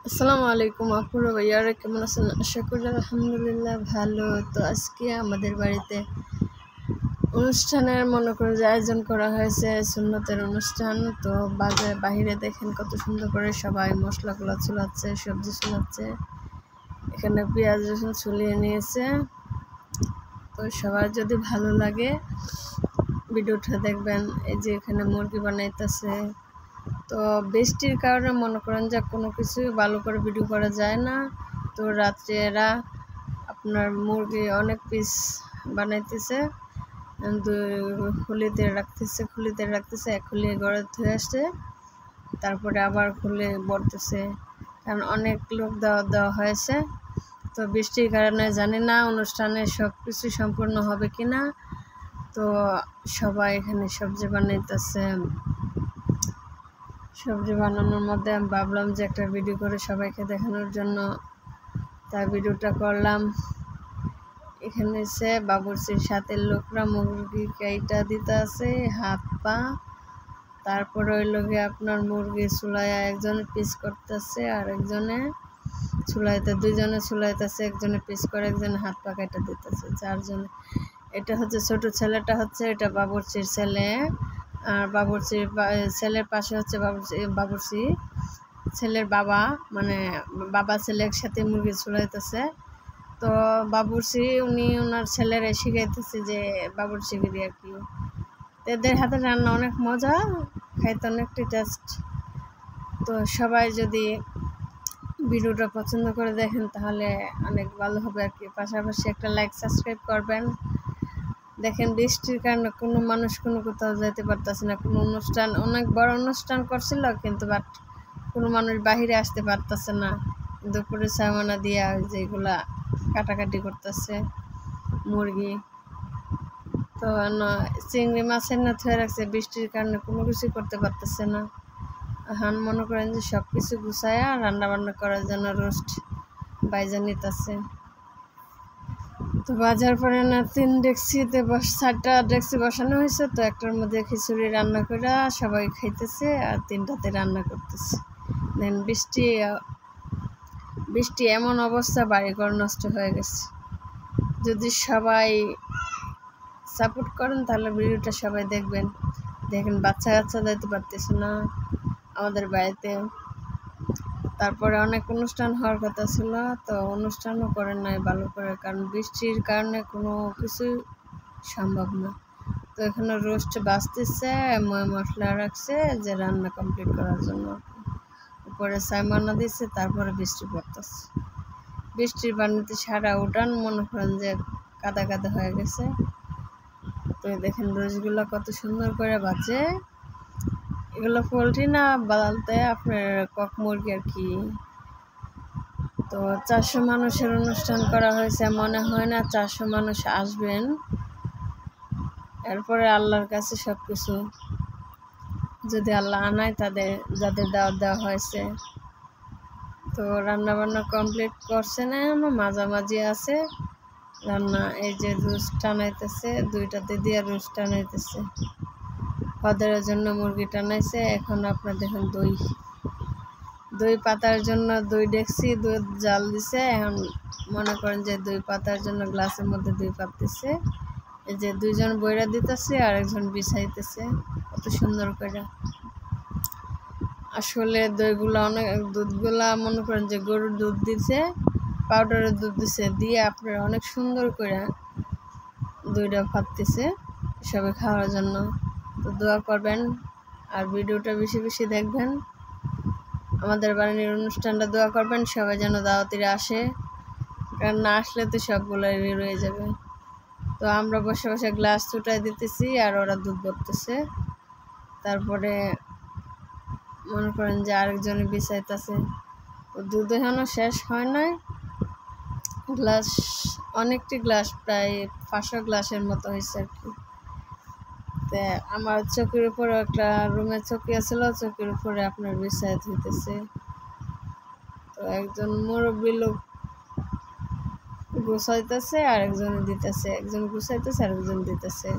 আসসালামু আলাইকুম আপুরা ভাইয়ারা, কেমন আছেন? আশা করি আলহামদুলিল্লাহ ভালো। তো আজকে আমাদের বাড়িতে অনুষ্ঠানের মনে করে যে আয়োজন করা হয়েছে, সুন্নতের অনুষ্ঠান। তো বাহিরে দেখেন কত সুন্দর করে সবাই মশলাগুলো চুলাচ্ছে, সবজি চুলাচ্ছে, এখানে পেঁয়াজ রসুন ছুলিয়ে নিয়েছে। তো সবার যদি ভালো লাগে ভিডিওটা দেখবেন। এই যে এখানে মুরগি বানাইতেছে। তো বৃষ্টির কারণে মনে করেন যে কোনো কিছুই ভালো করে ভিডিও করা যায় না। তো রাত্রে এরা আপনার মুরগি অনেক পিস বানাইতেছে, খুলিতে রাখতেছে এক খুলে ঘরে ধুয়ে আসছে, তারপরে আবার খুলে বলতেছে, কারণ অনেক লোক দেওয়া হয়েছে। তো বৃষ্টির কারণে জানি না অনুষ্ঠানে সব কিছু সম্পূর্ণ হবে কি না। তো সবাই এখানে সবজি বানাইতেছে। সবজি বানানোর মধ্যে আমি ভাবলাম যে একটা ভিডিও করে সবাইকে দেখানোর জন্য, তাই ভিডিওটা করলাম। এখানে সে বাবুর্চির সাথে লোকরা মুরগি কেইটা দিতে আছে হাত পা, তারপরে ওই লোকে আপনার মুরগি চুলায় একজনে পিস করতেছে আর একজনে চুলাইতে, দুইজনে চুলাইতেছে, একজনে পিস করে একজনে হাত পা কেটে দিতেছে, চারজনে। এটা হচ্ছে ছোট ছেলেটা, হচ্ছে এটা বাবুর্চির ছেলে, আর বাবুর্চির ছেলের পাশে হচ্ছে বাবুর্চি ছেলের বাবা, মানে বাবা ছেলে একসাথে মুরগি চুলাইতেছে। তো বাবুর্চি উনি ওনার ছেলেরা শিখাইতেছে যে বাবুর্চিগিরি আর কি। এদের হাতে রান্না অনেক মজা, খাইতে অনেকটি টেস্ট। তো সবাই যদি ভিডিওটা পছন্দ করে দেখেন তাহলে অনেক ভালো হবে আর কি। পাশাপাশি একটা লাইক সাবস্ক্রাইব করবেন। দেখেন বৃষ্টির কারণে কোনো মানুষ কোনো কোথাও যেতে পারতেছে না। কোনো অনুষ্ঠান, অনেক বড় অনুষ্ঠান করছিল কিন্তু বাট কোনো মানুষ বাহিরে আসতে পারতেছে না। দুপুরে সামানা দিয়া যেগুলা কাটাকাটি করতেছে মুরগি। তো চিংড়ি মাছের না থয়ে রাখছে, বৃষ্টির কারণে কোনো কিছুই করতে পারতেছে না। হান মনে করেন যে সব কিছু গুছায়া রান্না বান্না করার জন্য রোস্ট বাইজা নিতেছে। তো বাজার পরে না 4টা ডেক্সি বসানো হয়েছে। তো একটার মধ্যে খিচুড়ি রান্না করে সবাই খাইতেছে আর 3টাতে রান্না করতেছে। দেন বৃষ্টি এমন অবস্থা, বাড়িঘর নষ্ট হয়ে গেছে। যদি সবাই সাপোর্ট করেন তাহলে ভিডিওটা সবাই দেখবেন। দেখেন বাচ্চা যাইতে পারতেছে না আমাদের বাড়িতে। তারপরে অনেক অনুষ্ঠান হওয়ার কথা ছিল, তো অনুষ্ঠানও করেন নাই ভালো করে, কারণ বৃষ্টির কারণে কোনো কিছুই সম্ভব না। তো এখানে রোস্ট বাঁচতেছে, মশলা রাখছে যে রান্না কমপ্লিট করার জন্য। উপরে সাইমানা দিচ্ছে, তারপরে বৃষ্টি পড়তেছে। বৃষ্টির পানিতে সারা উঠান মনে করেন যে কাদা কাদা হয়ে গেছে। তো দেখেন রোজগুলো কত সুন্দর করে বাজে। এগুলো পোলট্রি না, বলতে আপনার কক মুরগি আর কি। তো 400 মানুষের অনুষ্ঠান করা হয়েছে, মনে হয় না 400 মানুষ আসবেন। এরপরে আল্লাহর কাছে সব কিছু, যদি আল্লাহ আনায় যাদের দাওয়াত দেওয়া হয়েছে। তো রান্না বান্না কমপ্লিট করছে না, মাঝামাঝি আছে রান্না। এই যে রোস্ট টানাইতেছে, 2টাতে দিয়ে রোস্ট টানাইতেছে। পদের জন্য মুরগি টানাইছে। এখন আপনার দেখেন দই পাতার জন্য 2 ডেক্সি দুধ জাল দিছে। এখন মনে করেন যে 2 পাতার জন্য গ্লাসের মধ্যে 2 পাততেছে। এই যে 2জন বইরা দিতেছে আর একজন বিছাইতেছে কত সুন্দর করে। আসলে দুধগুলা মনে করেন যে গরুর দুধ দিছে, পাউডারের দুধ দিছে, দিয়ে আপনার অনেক সুন্দর করে দইটা ফাটতেছে সবাই খাওয়ার জন্য। তো দোয়া করবেন আর ভিডিওটা বেশি বেশি দেখবেন। আমাদের বাড়ির অনুষ্ঠানটা দোয়া করবেন, সবাই যেন দাওয়াতিরা আসে, কারণ না আসলে তো সবগুলো রয়ে যাবে। তো আমরা বসে বসে গ্লাস ছুটাই দিতেছি আর ওরা দুধ ভরতেছে। তারপরে মনে করেন যে আরেকজনে বিছাইতেছে। তো দুধ এখনও শেষ হয় নাই। গ্লাস অনেকটি গ্লাস, প্রায় 500 গ্লাসের মতো হয়েছে আর কি। তো আমার চোখের উপরে একটা রুমে চৌকি আছিল, চৌকির উপরে আপনার বিছাই হইতেছে। তো একজন মুরব্বী লোক গুছাইতেছে আর একজন দিতেছে, একজন গুছাইতেছে আর একজন দিতেছে।